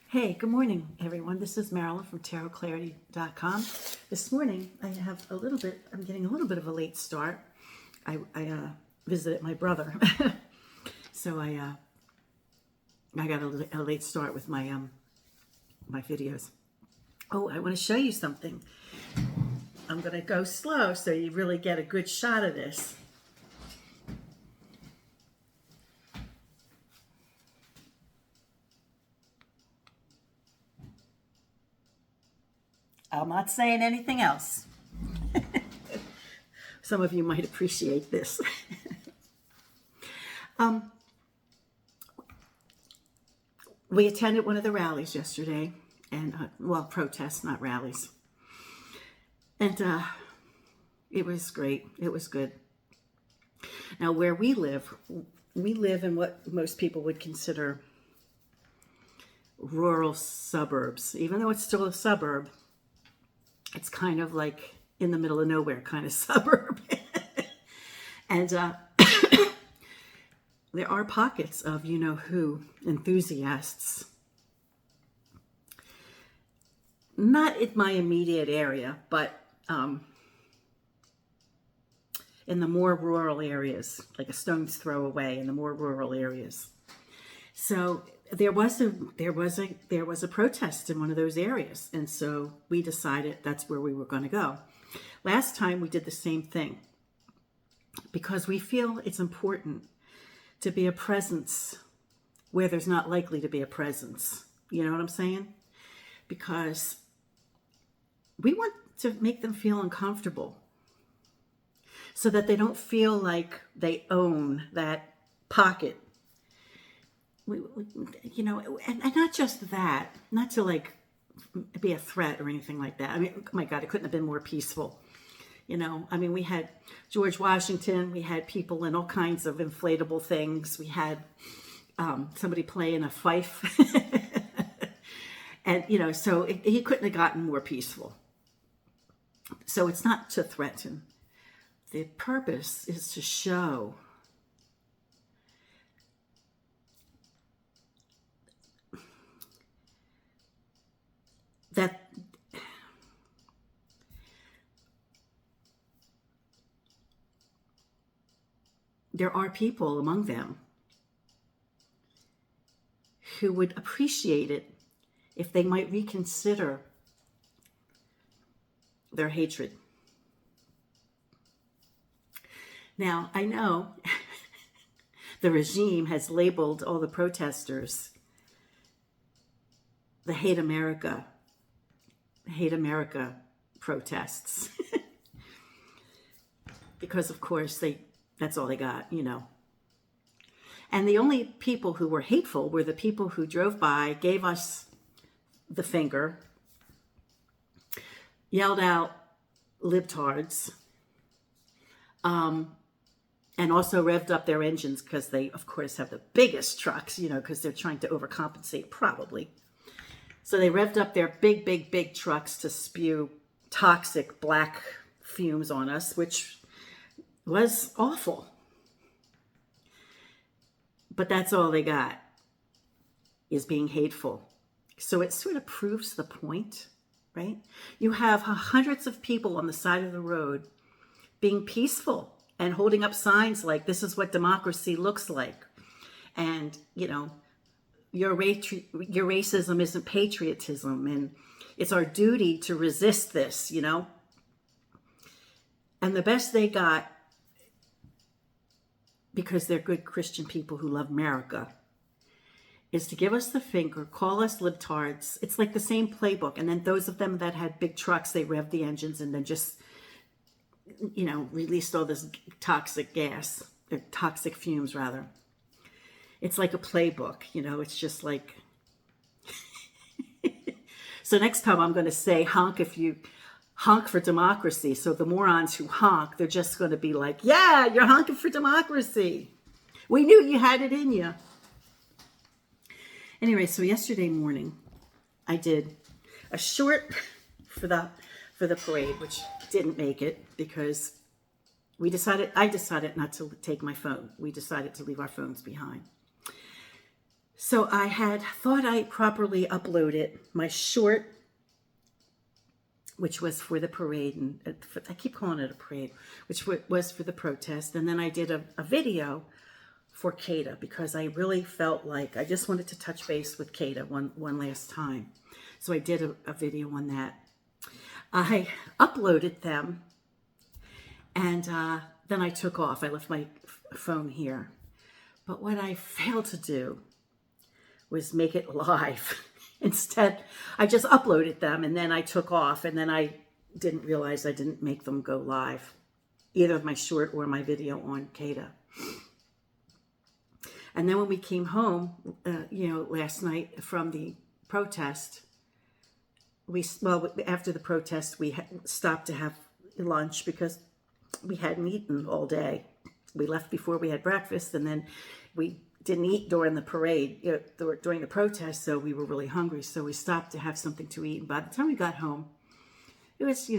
Hey, good morning, everyone. This is Marilyn from tarotclarity.com. This morning, I'm getting a little bit of a late start. I visited my brother, so I got a late start with my videos. Oh, I want to show you something. I'm going to go slow so you really get a good shot of this. I'm not saying anything else. Some of you might appreciate this. We attended one of the rallies yesterday, and protests, not rallies. And it was great. It was good. Now, where we live in what most people would consider rural suburbs. Even though it's still a suburb, it's kind of like in the middle of nowhere kind of suburb. And there are pockets of you-know-who enthusiasts. Not in my immediate area, but in the more rural areas, like a stone's throw away in the more rural areas. So there was a protest in one of those areas, and so we decided that's where we were going to go. Last time we did the same thing because we feel it's important to be a presence where there's not likely to be a presence. You know what I'm saying? Because we want to make them feel uncomfortable so that they don't feel like they own that pocket. And not just that, not to like be a threat or anything like that. I mean, oh my God, it couldn't have been more peaceful. We had George Washington, we had people in all kinds of inflatable things. We had somebody playing a fife. And, so he couldn't have gotten more peaceful. So it's not to threaten. The purpose is to show that there are people among them who would appreciate it if they might reconsider their hatred. Now, I know the regime has labeled all the protesters the Hate America protests. Because, of course, that's all they got, And the only people who were hateful were the people who drove by, gave us the finger, yelled out libtards, and also revved up their engines because they, of course, have the biggest trucks, because they're trying to overcompensate, probably. So they revved up their big, big, big trucks to spew toxic black fumes on us, which was awful. But that's all they got, is being hateful. So it sort of proves the point, right? You have hundreds of people on the side of the road being peaceful and holding up signs like, this is what democracy looks like. And, your racism isn't patriotism, and it's our duty to resist this, And the best they got, because they're good Christian people who love America, is to give us the finger, call us libtards. It's like the same playbook. And then those of them that had big trucks, they revved the engines and then just, released all this toxic gas, or toxic fumes, rather. It's like a playbook, it's just like... So next time I'm going to say honk if you honk for democracy. So the morons who honk, they're just going to be like, yeah, you're honking for democracy. We knew you had it in you. Anyway, so yesterday morning, I did a short for the parade, which didn't make it because I decided not to take my phone. We decided to leave our phones behind. So I had thought I properly uploaded my short, which was for the parade, and I keep calling it a parade, which was for the protest. And then I did a video for Kada because I really felt like I just wanted to touch base with Kada one last time. So I did a video on that. I uploaded them, and then I took off. I left my phone here. But what I failed to do was make it live. Instead, I just uploaded them and then I took off, and then I didn't realize I didn't make them go live, either my short or my video on Kada. And then when we came home, last night from the protest, after the protest, we stopped to have lunch because we hadn't eaten all day. We left before we had breakfast, and then we didn't eat during the parade, during the protest, so we were really hungry. So we stopped to have something to eat. And by the time we got home, it was,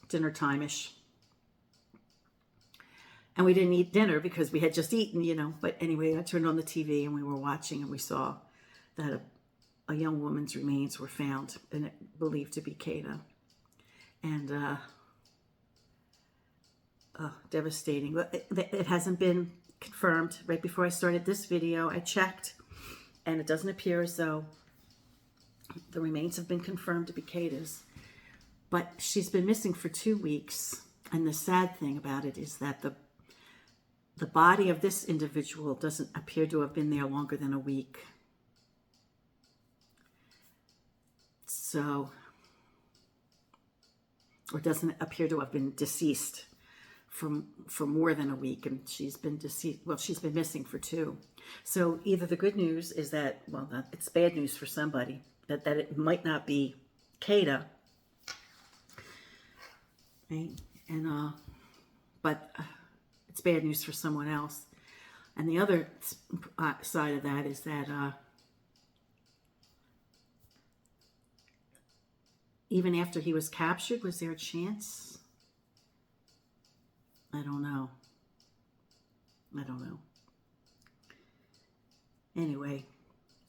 dinner time-ish. And we didn't eat dinner because we had just eaten, But anyway, I turned on the TV and we were watching, and we saw that a young woman's remains were found, and it believed to be Kada. And devastating. It hasn't been confirmed. Right before I started this video, I checked, and it doesn't appear as though the remains have been confirmed to be Kada's. But she's been missing for 2 weeks, and the sad thing about it is that the body of this individual doesn't appear to have been there longer than a week. So, or doesn't appear to have been deceased for more than a week, and she's been deceased. Well, she's been missing for 2. So either the good news is that, it's bad news for somebody, that it might not be Kada, right? And but it's bad news for someone else. And the other side of that is that even after he was captured, was there a chance? I don't know. Anyway,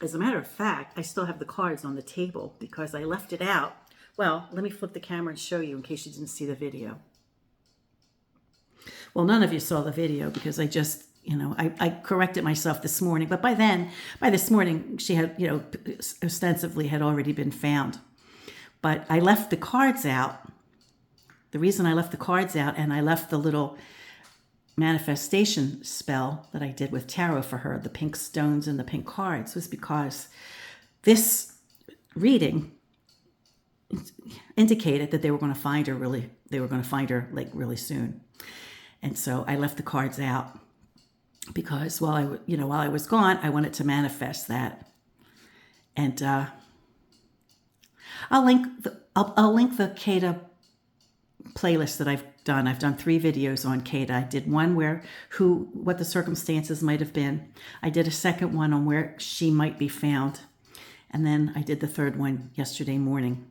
as a matter of fact, I still have the cards on the table because I left it out. Well, let me flip the camera and show you in case you didn't see the video. Well, none of you saw the video because I just, I corrected myself this morning. But by this morning, she had, ostensibly had already been found. But I left the cards out. The reason I left the cards out and I left the little manifestation spell that I did with tarot for her, the pink stones and the pink cards, was because this reading indicated that they were going to find her really soon. And so I left the cards out because while I was gone, I wanted to manifest that. And I'll link the Kada playlist that I've done. I've done 3 videos on Kada. I did one what the circumstances might have been. I did a second one on where she might be found. And then I did the third one yesterday morning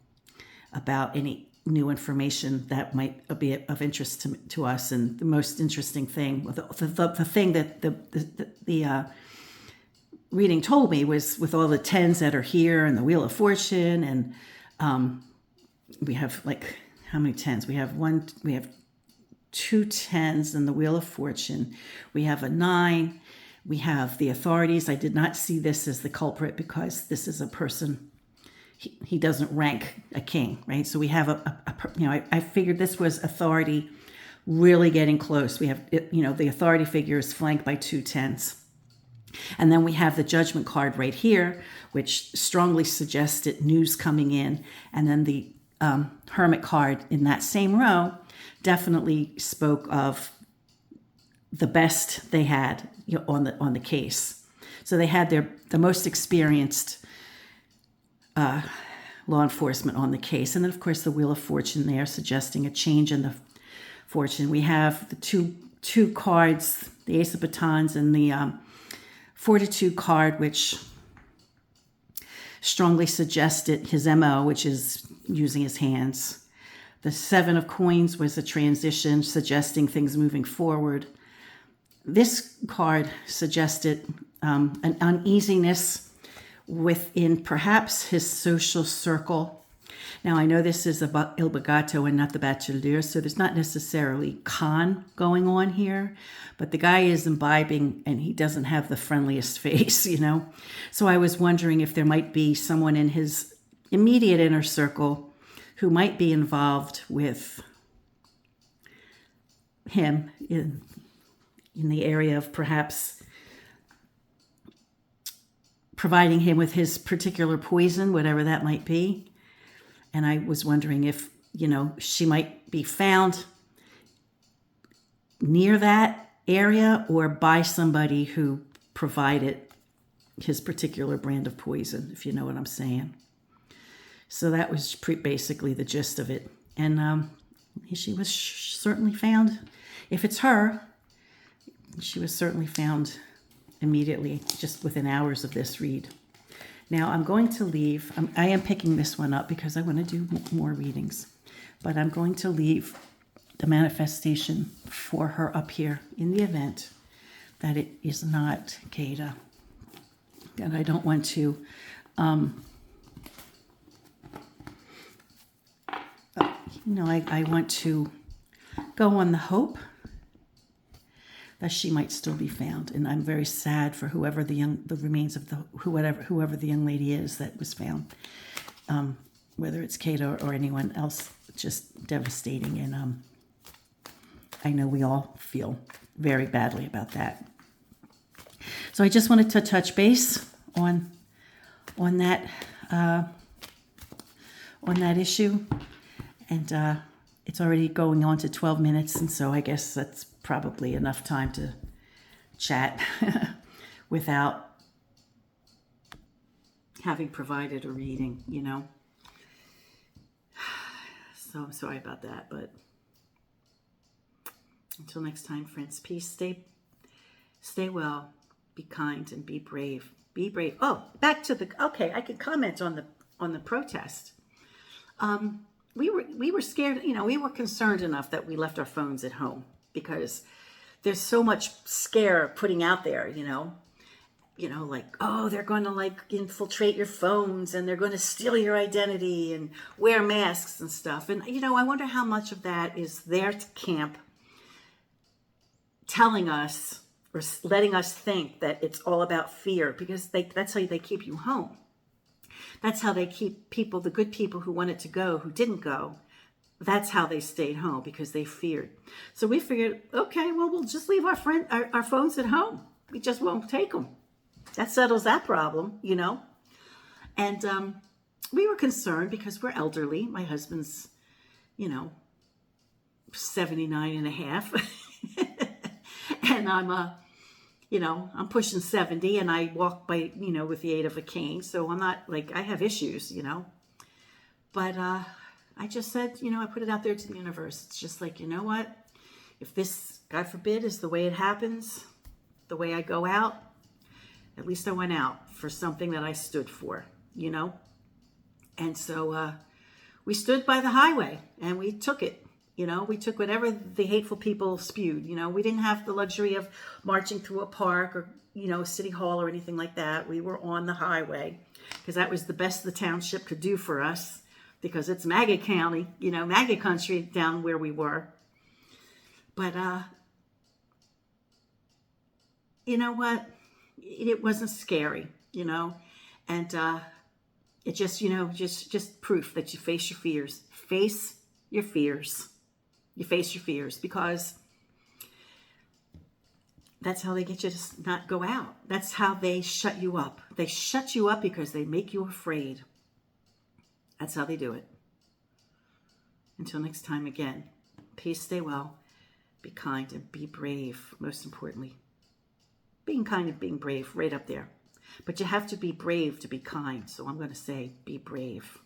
about any new information that might be of interest to us. And the most interesting thing, the thing that the reading told me was with all the 10s that are here and the Wheel of Fortune, and we have how many 10s? We have 2 10s in the Wheel of Fortune. We have a 9. We have the authorities. I did not see this as the culprit because this is a person. He doesn't rank a king, right? So we have I figured this was authority really getting close. We have, the authority figure is flanked by 2 10s. And then we have the Judgment card right here, which strongly suggested news coming in. And then the Hermit card in that same row definitely spoke of the best they had on the case. So they had the most experienced law enforcement on the case. And then, of course, the Wheel of Fortune there suggesting a change in the fortune. We have the two cards, the Ace of Batons and the Fortitude card, which strongly suggested his MO, which is using his hands. The 7 of Coins was a transition, suggesting things moving forward. This card suggested an uneasiness within perhaps his social circle. Now, I know this is about Il Bagato and not the Bachelor, so there's not necessarily con going on here, but the guy is imbibing and he doesn't have the friendliest face, you know? So I was wondering if there might be someone in his immediate inner circle who might be involved with him in the area of perhaps providing him with his particular poison, whatever that might be. And I was wondering if, you know, she might be found near that area or by somebody who provided his particular brand of poison, if you know what I'm saying. So that was basically the gist of it. And she was certainly found. If it's her, she was certainly found immediately, just within hours of this read. Now, I'm going to leave. I am picking this one up because I want to do more readings. But I'm going to leave the manifestation for her up here in the event that it is not Kada. And I don't want to... I want to go on the hope that she might still be found, and I'm very sad for whoever the remains of whoever the young lady is that was found, whether it's Kada or anyone else. Just devastating, and I know we all feel very badly about that. So I just wanted to touch base on that issue, and it's already going on to 12 minutes, and so I guess that's probably enough time to chat without having provided a reading, you know. So I'm sorry about that, but until next time, friends, peace, stay well, be kind, and be brave. Be brave. Oh, back to okay, I could comment on the protest. We were scared, you know, we were concerned enough that we left our phones at home because there's so much scare putting out there, you know, like, oh, they're going to like infiltrate your phones and they're going to steal your identity and wear masks and stuff. And, you know, I wonder how much of that is their camp telling us or letting us think that it's all about fear, because that's how they keep you home. That's how they keep people, the good people who wanted to go, who didn't go. That's how they stayed home, because they feared. So we figured, okay, well, we'll just leave our phones at home. We just won't take them. That settles that problem, you know. And we were concerned because we're elderly. My husband's, 79 and a half. And I'm pushing 70, and I walk by, with the aid of a cane. So I'm not I have issues, But I just said, I put it out there to the universe. It's just like, you know what? If this, God forbid, is the way it happens, the way I go out, at least I went out for something that I stood for, And so we stood by the highway and we took it. We took whatever the hateful people spewed. We didn't have the luxury of marching through a park or, City Hall or anything like that. We were on the highway because that was the best the township could do for us, because it's MAGA County, MAGA country down where we were. But, you know what? It wasn't scary, and it just, just proof that you face your fears. Face your fears. You face your fears, because that's how they get you to not go out. That's how they shut you up. They shut you up because they make you afraid. That's how they do it. Until next time, again, peace, stay well, be kind, and be brave. Most importantly, being kind and being brave, right up there. But you have to be brave to be kind. So I'm going to say, be brave.